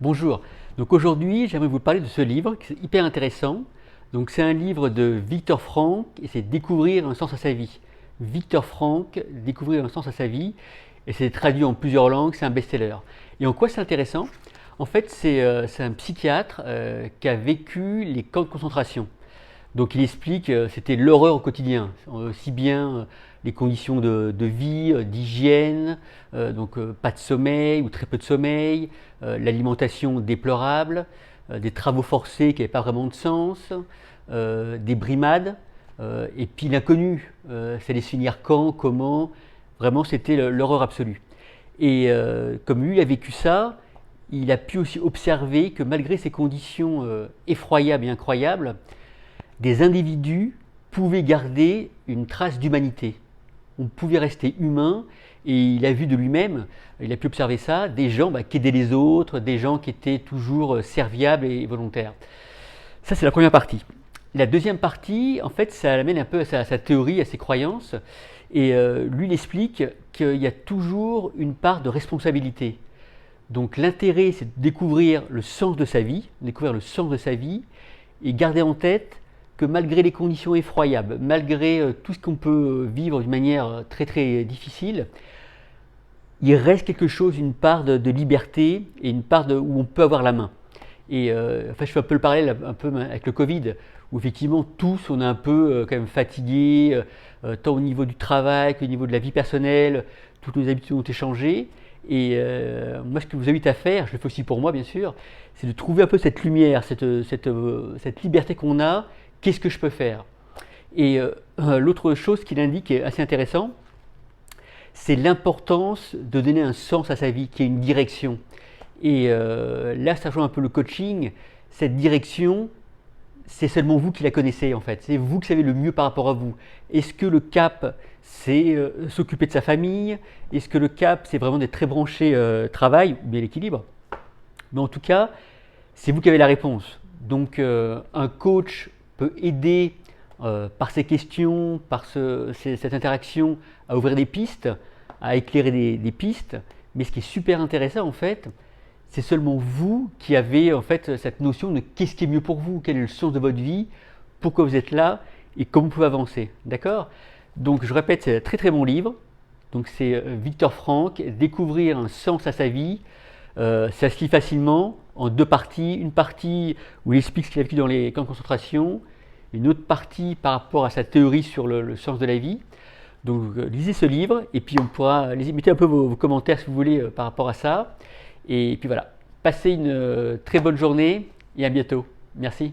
Bonjour, donc aujourd'hui j'aimerais vous parler de ce livre qui est hyper intéressant. Donc c'est un livre de Viktor Frankl et c'est Découvrir un sens à sa vie. Viktor Frankl, Découvrir un sens à sa vie, et c'est traduit en plusieurs langues, c'est un best-seller. Et en quoi c'est intéressant? En fait c'est un psychiatre qui a vécu les camps de concentration. Donc il explique, c'était l'horreur au quotidien, aussi bien les conditions de vie, d'hygiène, pas de sommeil ou très peu de sommeil, l'alimentation déplorable, des travaux forcés qui n'avaient pas vraiment de sens, des brimades, et puis l'inconnu, c'est les finir quand, comment, vraiment c'était l'horreur absolue. Et comme lui a vécu ça, il a pu aussi observer que malgré ces conditions effroyables et incroyables, des individus pouvaient garder une trace d'humanité. On pouvait rester humain, et il a vu de lui-même, il a pu observer ça, des gens qui aidaient les autres, des gens qui étaient toujours serviables et volontaires. Ça, c'est la première partie. La deuxième partie, en fait, ça l'amène un peu à sa théorie, à ses croyances, et lui, il explique qu'il y a toujours une part de responsabilité. Donc l'intérêt, c'est de découvrir le sens de sa vie, et garder en tête que malgré les conditions effroyables, malgré tout ce qu'on peut vivre d'une manière très très difficile, il reste quelque chose, une part de liberté et une part où on peut avoir la main. Et je fais un peu le parallèle un peu avec le Covid, où effectivement tous on est un peu quand même fatigués, tant au niveau du travail qu'au niveau de la vie personnelle, toutes nos habitudes ont été changées. Et moi, ce que je vous invite à faire, je le fais aussi pour moi bien sûr, c'est de trouver un peu cette lumière, cette liberté qu'on a. Qu'est-ce que je peux faire? Et l'autre chose qu'il indique est assez intéressant, c'est l'importance de donner un sens à sa vie, qui est une direction. Et là, ça rejoint un peu le coaching. Cette direction, c'est seulement vous qui la connaissez en fait. C'est vous qui savez le mieux par rapport à vous. Est-ce que le cap, c'est s'occuper de sa famille? Est-ce que le cap, c'est vraiment d'être très branché travail ou bien l'équilibre? Mais en tout cas, c'est vous qui avez la réponse. Donc un coach peut aider par ses questions, par cette interaction à ouvrir des pistes, à éclairer des pistes. Mais ce qui est super intéressant en fait, c'est seulement vous qui avez en fait cette notion de qu'est-ce qui est mieux pour vous, quel est le sens de votre vie, pourquoi vous êtes là et comment vous pouvez avancer. D'accord? Donc je répète, c'est un très très bon livre. Donc c'est Viktor Frankl, Découvrir un sens à sa vie. Ça se lit facilement en deux parties. Une partie où il explique ce qu'il a vécu dans les camps de concentration, une autre partie par rapport à sa théorie sur le sens de la vie. Donc lisez ce livre et puis on pourra mettez un peu vos commentaires si vous voulez par rapport à ça. Et puis voilà, passez une très bonne journée et à bientôt. Merci.